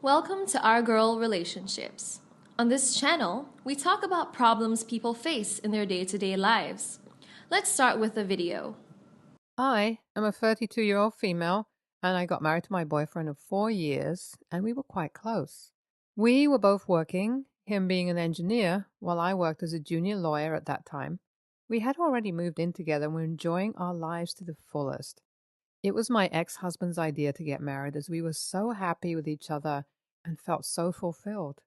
Welcome to Our Girl Relationships. On this channel, we talk about problems people face in their day-to-day lives. Let's start with a video. I am a 32-year-old female, and I got married to my boyfriend of 4 years, and we were quite close. We were both working, him being an engineer, while I worked as a junior lawyer at that time. We had already moved in together and were enjoying our lives to the fullest. It was my ex-husband's idea to get married as we were so happy with each other and felt so fulfilled.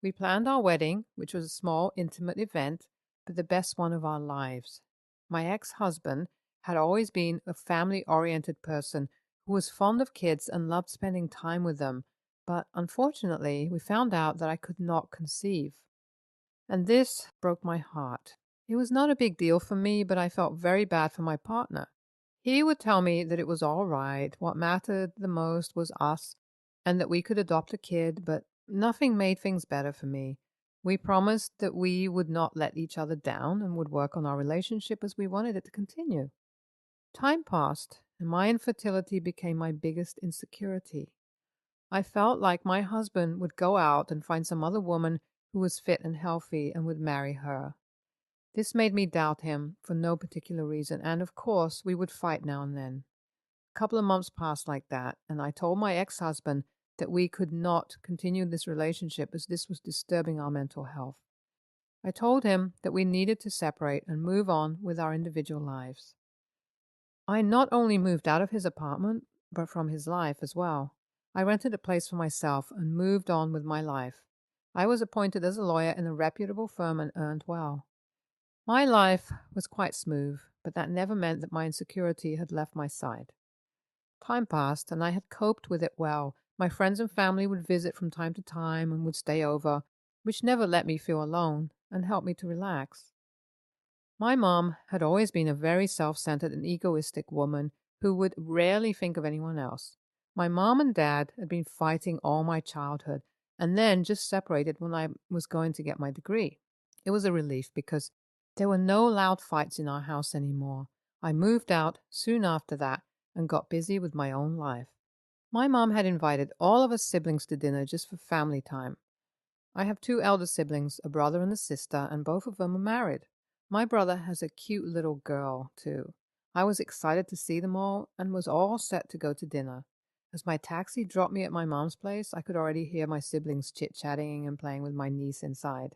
We planned our wedding, which was a small, intimate event, but the best one of our lives. My ex-husband had always been a family-oriented person who was fond of kids and loved spending time with them, but unfortunately, we found out that I could not conceive. And this broke my heart. It was not a big deal for me, but I felt very bad for my partner. He would tell me that it was all right, what mattered the most was us, and that we could adopt a kid, but nothing made things better for me. We promised that we would not let each other down and would work on our relationship as we wanted it to continue. Time passed, and my infertility became my biggest insecurity. I felt like my husband would go out and find some other woman who was fit and healthy and would marry her. This made me doubt him for no particular reason, and of course, we would fight now and then. A couple of months passed like that, and I told my ex-husband that we could not continue this relationship as this was disturbing our mental health. I told him that we needed to separate and move on with our individual lives. I not only moved out of his apartment, but from his life as well. I rented a place for myself and moved on with my life. I was appointed as a lawyer in a reputable firm and earned well. My life was quite smooth, but that never meant that my insecurity had left my side. Time passed, and I had coped with it well. My friends and family would visit from time to time and would stay over, which never let me feel alone and helped me to relax. My mom had always been a very self-centered and egoistic woman who would rarely think of anyone else. My mom and dad had been fighting all my childhood and then just separated when I was going to get my degree. It was a relief because there were no loud fights in our house anymore. I moved out soon after that and got busy with my own life. My mom had invited all of us siblings to dinner just for family time. I have 2 elder siblings, a brother and a sister, and both of them are married. My brother has a cute little girl, too. I was excited to see them all and was all set to go to dinner. As my taxi dropped me at my mom's place, I could already hear my siblings chit-chatting and playing with my niece inside.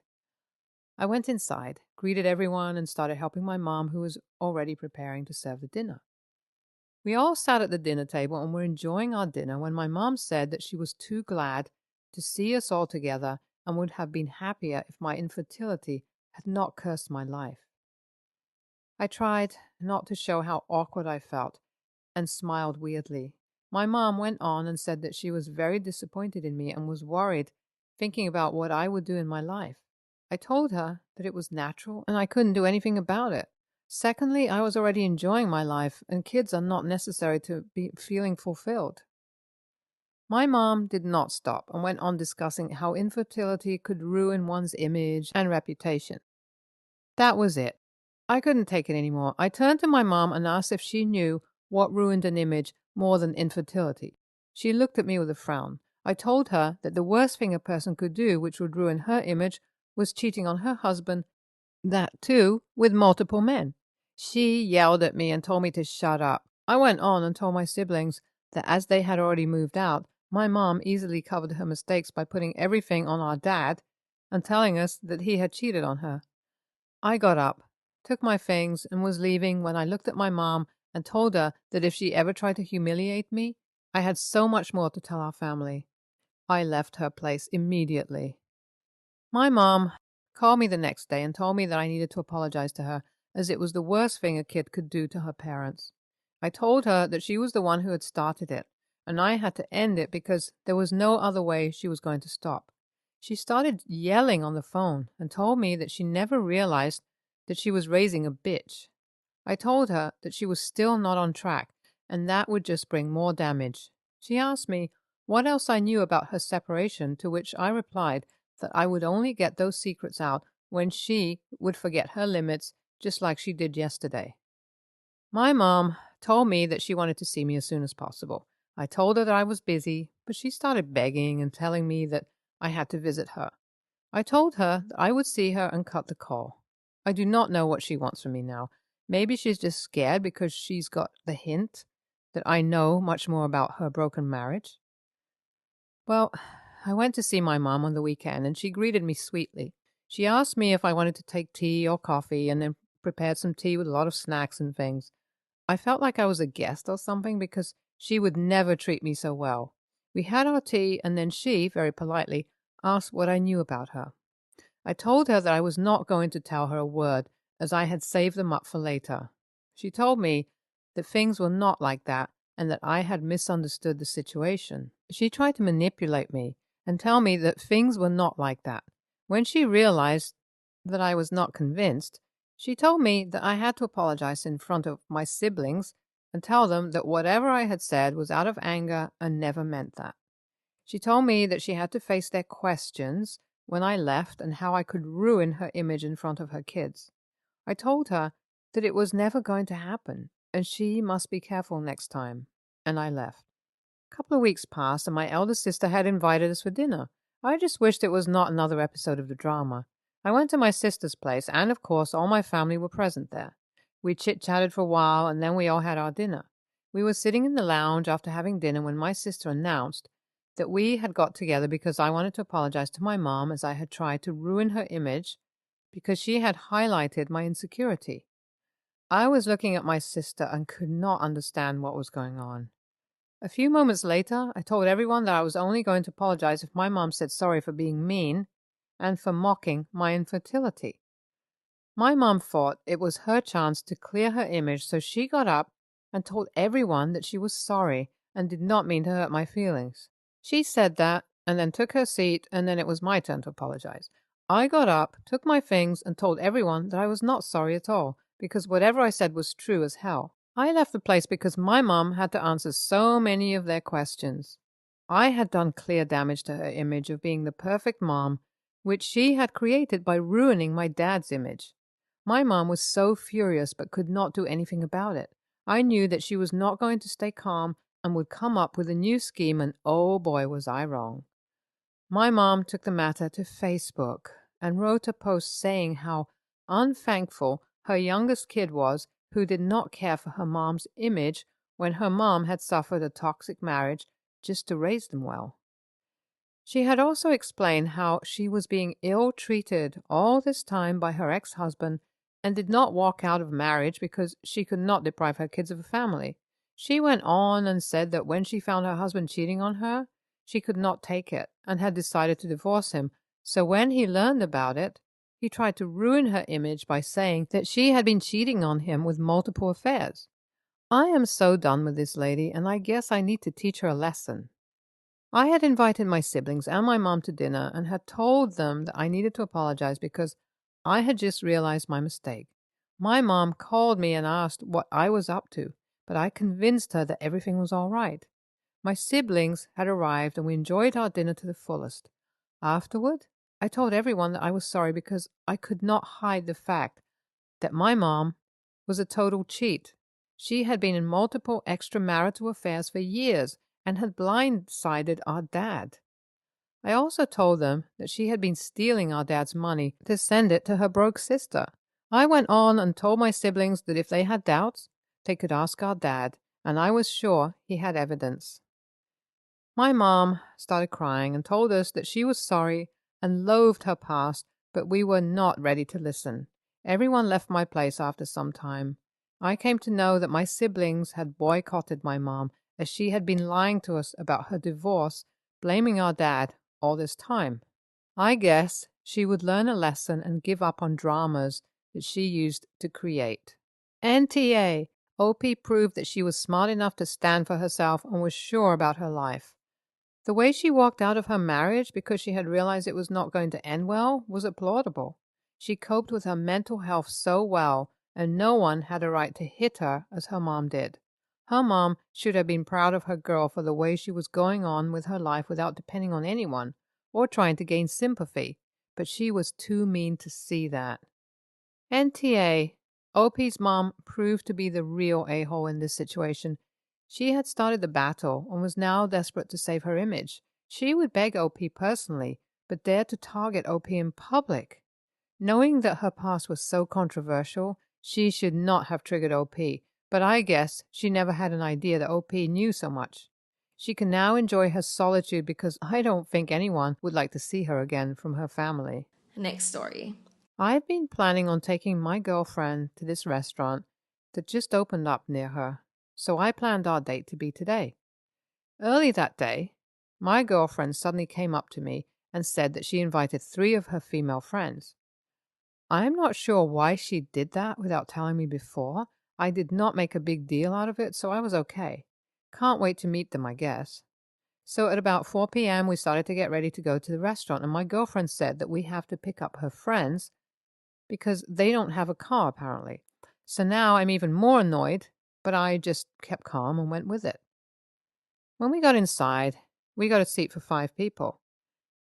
I went inside, greeted everyone, and started helping my mom, who was already preparing to serve the dinner. We all sat at the dinner table and were enjoying our dinner when my mom said that she was too glad to see us all together and would have been happier if my infertility had not cursed my life. I tried not to show how awkward I felt and smiled weirdly. My mom went on and said that she was very disappointed in me and was worried, thinking about what I would do in my life. I told her that it was natural and I couldn't do anything about it. Secondly, I was already enjoying my life, and kids are not necessary to be feeling fulfilled. My mom did not stop and went on discussing how infertility could ruin one's image and reputation. That was it. I couldn't take it anymore. I turned to my mom and asked if she knew what ruined an image more than infertility. She looked at me with a frown. I told her that the worst thing a person could do, which would ruin her image, was cheating on her husband, that too, with multiple men. She yelled at me and told me to shut up. I went on and told my siblings that as they had already moved out, my mom easily covered her mistakes by putting everything on our dad and telling us that he had cheated on her. I got up, took my things, and was leaving when I looked at my mom and told her that if she ever tried to humiliate me, I had so much more to tell our family. I left her place immediately. My mom called me the next day and told me that I needed to apologize to her, as it was the worst thing a kid could do to her parents. I told her that she was the one who had started it, and I had to end it because there was no other way she was going to stop. She started yelling on the phone and told me that she never realized that she was raising a bitch. I told her that she was still not on track, and that would just bring more damage. She asked me what else I knew about her separation, to which I replied that I would only get those secrets out when she would forget her limits, just like she did yesterday. My mom told me that she wanted to see me as soon as possible. I told her that I was busy, but she started begging and telling me that I had to visit her. I told her that I would see her and cut the call. I do not know what she wants from me now. Maybe she's just scared because she's got the hint that I know much more about her broken marriage. Well, I went to see my mom on the weekend and she greeted me sweetly. She asked me if I wanted to take tea or coffee and then prepared some tea with a lot of snacks and things. I felt like I was a guest or something because she would never treat me so well. We had our tea and then she, very politely, asked what I knew about her. I told her that I was not going to tell her a word as I had saved them up for later. She told me that things were not like that and that I had misunderstood the situation. She tried to manipulate me and tell me that things were not like that. When she realized that I was not convinced, she told me that I had to apologize in front of my siblings and tell them that whatever I had said was out of anger and never meant that. She told me that she had to face their questions when I left and how I could ruin her image in front of her kids. I told her that it was never going to happen and she must be careful next time, and I left. A couple of weeks passed and my elder sister had invited us for dinner. I just wished it was not another episode of the drama. I went to my sister's place and, of course, all my family were present there. We chit-chatted for a while and then we all had our dinner. We were sitting in the lounge after having dinner when my sister announced that we had got together because I wanted to apologize to my mom as I had tried to ruin her image because she had highlighted my insecurity. I was looking at my sister and could not understand what was going on. A few moments later, I told everyone that I was only going to apologize if my mom said sorry for being mean and for mocking my infertility. My mom thought it was her chance to clear her image, so she got up and told everyone that she was sorry and did not mean to hurt my feelings. She said that and then took her seat, and then it was my turn to apologize. I got up, took my things, and told everyone that I was not sorry at all, because whatever I said was true as hell. I left the place because my mom had to answer so many of their questions. I had done clear damage to her image of being the perfect mom, which she had created by ruining my dad's image. My mom was so furious but could not do anything about it. I knew that she was not going to stay calm and would come up with a new scheme, and oh boy, was I wrong. My mom took the matter to Facebook and wrote a post saying how unthankful her youngest kid was who did not care for her mom's image when her mom had suffered a toxic marriage just to raise them well. She had also explained how she was being ill-treated all this time by her ex-husband and did not walk out of marriage because she could not deprive her kids of a family. She went on and said that when she found her husband cheating on her, she could not take it and had decided to divorce him. So when he learned about it, he tried to ruin her image by saying that she had been cheating on him with multiple affairs. I am so done with this lady, and I guess I need to teach her a lesson. I had invited my siblings and my mom to dinner and had told them that I needed to apologize because I had just realized my mistake. My mom called me and asked what I was up to, but I convinced her that everything was all right. My siblings had arrived and we enjoyed our dinner to the fullest. Afterward, I told everyone that I was sorry because I could not hide the fact that my mom was a total cheat. She had been in multiple extramarital affairs for years and had blindsided our dad. I also told them that she had been stealing our dad's money to send it to her broke sister. I went on and told my siblings that if they had doubts, they could ask our dad, and I was sure he had evidence. My mom started crying and told us that she was sorry and loathed her past, but we were not ready to listen. Everyone left my place after some time. I came to know that my siblings had boycotted my mom as she had been lying to us about her divorce, blaming our dad all this time. I guess she would learn a lesson and give up on dramas that she used to create. NTA. OP proved that she was smart enough to stand for herself and was sure about her life. The way she walked out of her marriage because she had realized it was not going to end well was applaudable. She coped with her mental health so well, and no one had a right to hit her as her mom did. Her mom should have been proud of her girl for the way she was going on with her life without depending on anyone or trying to gain sympathy, but she was too mean to see that. NTA. OP's mom proved to be the real a-hole in this situation. She had started the battle and was now desperate to save her image. She would beg OP personally, but dared to target OP in public. Knowing that her past was so controversial, she should not have triggered OP, but I guess she never had an idea that OP knew so much. She can now enjoy her solitude because I don't think anyone would like to see her again from her family. Next story. I've been planning on taking my girlfriend to this restaurant that just opened up near her, so I planned our date to be today. Early that day, my girlfriend suddenly came up to me and said that she invited 3 of her female friends. I'm not sure why she did that without telling me before. I did not make a big deal out of it, so I was okay. Can't wait to meet them, I guess. So at about 4 p.m., we started to get ready to go to the restaurant, and my girlfriend said that we have to pick up her friends because they don't have a car, apparently. So now I'm even more annoyed, but I just kept calm and went with it. When we got inside, we got a seat for 5 people.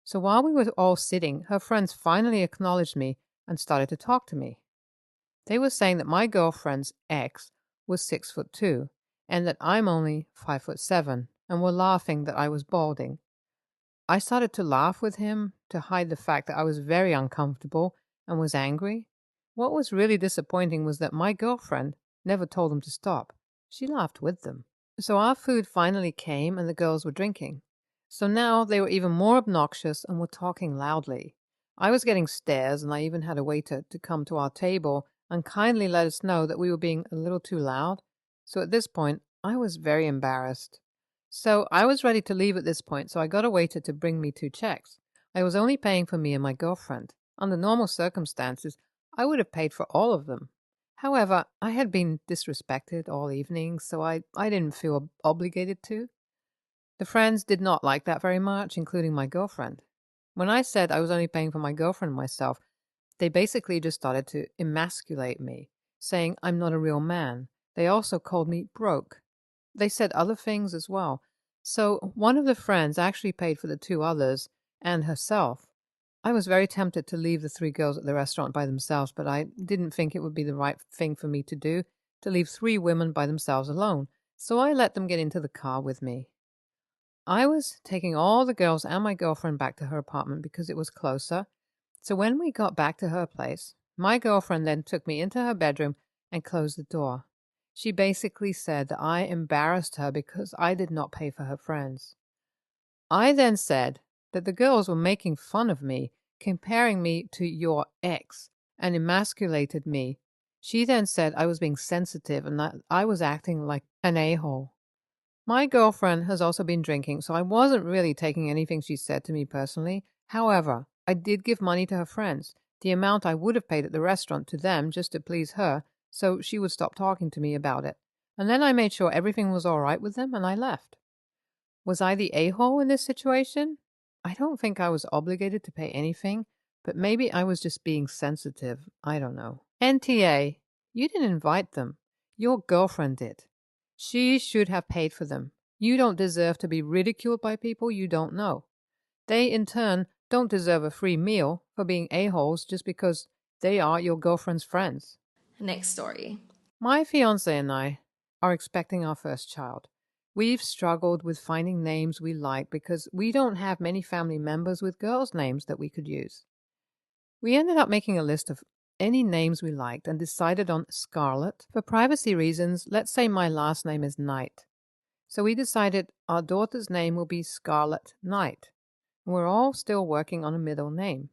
So while we were all sitting, her friends finally acknowledged me and started to talk to me. They were saying that my girlfriend's ex was 6'2" and that I'm only 5'7", and were laughing that I was balding. I started to laugh with him to hide the fact that I was very uncomfortable and was angry. What was really disappointing was that my girlfriend never told them to stop. She laughed with them. So our food finally came and the girls were drinking. So now they were even more obnoxious and were talking loudly. I was getting stares, and I even had a waiter to come to our table and kindly let us know that we were being a little too loud. So at this point, I was very embarrassed. So I was ready to leave at this point, so I got a waiter to bring me 2 checks. I was only paying for me and my girlfriend. Under normal circumstances, I would have paid for all of them. However, I had been disrespected all evening, so I didn't feel obligated to. The friends did not like that very much, including my girlfriend. When I said I was only paying for my girlfriend and myself, they basically just started to emasculate me, saying I'm not a real man. They also called me broke. They said other things as well. So one of the friends actually paid for the 2 others and herself. I was very tempted to leave the 3 girls at the restaurant by themselves, but I didn't think it would be the right thing for me to do, to leave 3 women by themselves alone. So I let them get into the car with me. I was taking all the girls and my girlfriend back to her apartment because it was closer. So when we got back to her place, my girlfriend then took me into her bedroom and closed the door. She basically said that I embarrassed her because I did not pay for her friends. I then said that the girls were making fun of me, comparing me to your ex, and emasculated me. She then said I was being sensitive and that I was acting like an a-hole. My girlfriend has also been drinking, so I wasn't really taking anything she said to me personally. However, I did give money to her friends, the amount I would have paid at the restaurant to them just to please her, so she would stop talking to me about it. And then I made sure everything was all right with them and I left. Was I the a-hole in this situation? I don't think I was obligated to pay anything, but maybe I was just being sensitive. I don't know. NTA, you didn't invite them. Your girlfriend did. She should have paid for them. You don't deserve to be ridiculed by people you don't know. They, in turn, don't deserve a free meal for being a-holes just because they are your girlfriend's friends. Next story. My fiance and I are expecting our first child. We've struggled with finding names we like because we don't have many family members with girls' names that we could use. We ended up making a list of any names we liked and decided on Scarlett. For privacy reasons, let's say my last name is Knight. So we decided our daughter's name will be Scarlett Knight. And we're all still working on a middle name.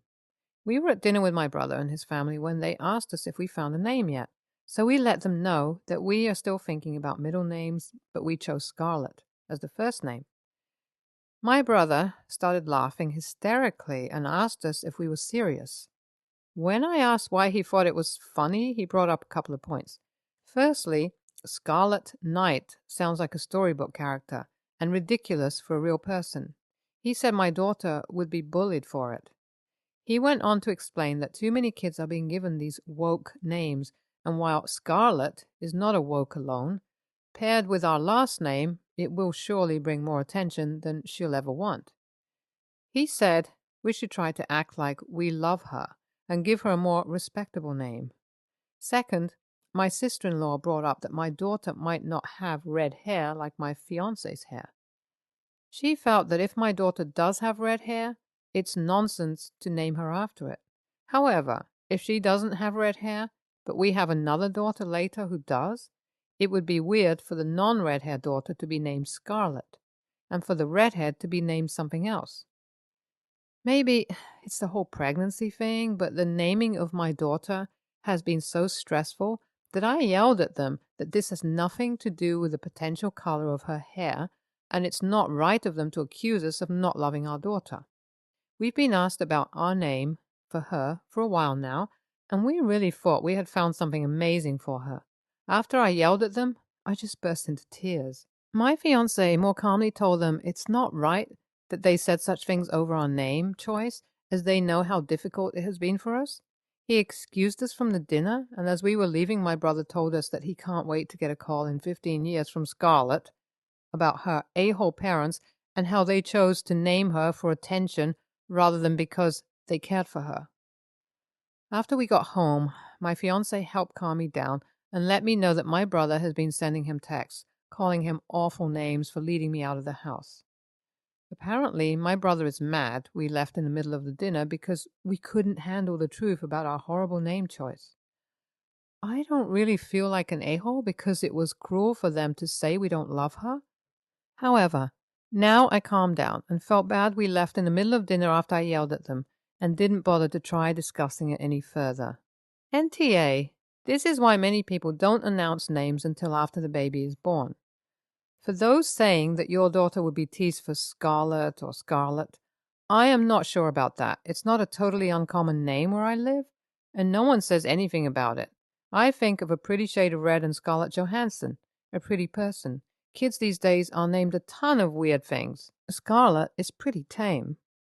We were at dinner with my brother and his family when they asked us if we found a name yet. So we let them know that we are still thinking about middle names, but we chose Scarlett as the first name. My brother started laughing hysterically and asked us if we were serious. When I asked why he thought it was funny, he brought up a couple of points. Firstly, Scarlet Knight sounds like a storybook character and ridiculous for a real person. He said my daughter would be bullied for it. He went on to explain that too many kids are being given these woke names, and while Scarlet is not a woke alone, paired with our last name, it will surely bring more attention than she'll ever want. He said we should try to act like we love her and give her a more respectable name. Second, my sister-in-law brought up that my daughter might not have red hair like my fiance's hair. She felt that if my daughter does have red hair, it's nonsense to name her after it. However, if she doesn't have red hair, but we have another daughter later who does, it would be weird for the non-red hair daughter to be named Scarlet, and for the redhead to be named something else. Maybe it's the whole pregnancy thing, but the naming of my daughter has been so stressful that I yelled at them that this has nothing to do with the potential color of her hair, and it's not right of them to accuse us of not loving our daughter. We've been asked about our name for her for a while now, and we really thought we had found something amazing for her. After I yelled at them, I just burst into tears. My fiancé more calmly told them it's not right that they said such things over our name choice, as they know how difficult it has been for us. He excused us from the dinner, and as we were leaving, my brother told us that he can't wait to get a call in 15 years from Scarlett about her a-hole parents and how they chose to name her for attention rather than because they cared for her. After we got home, my fiancé helped calm me down and let me know that my brother has been sending him texts, calling him awful names for leading me out of the house. Apparently, my brother is mad we left in the middle of the dinner because we couldn't handle the truth about our horrible name choice. I don't really feel like an a-hole because it was cruel for them to say we don't love her. However, now I calmed down and felt bad we left in the middle of dinner after I yelled at them and didn't bother to try discussing it any further. NTA, this is why many people don't announce names until after the baby is born. For those saying that your daughter would be teased for Scarlet or Scarlet, I am not sure about that. It's not a totally uncommon name where I live, and no one says anything about it. I think of a pretty shade of red and Scarlett Johansson, a pretty person. Kids these days are named a ton of weird things. Scarlet is pretty tame.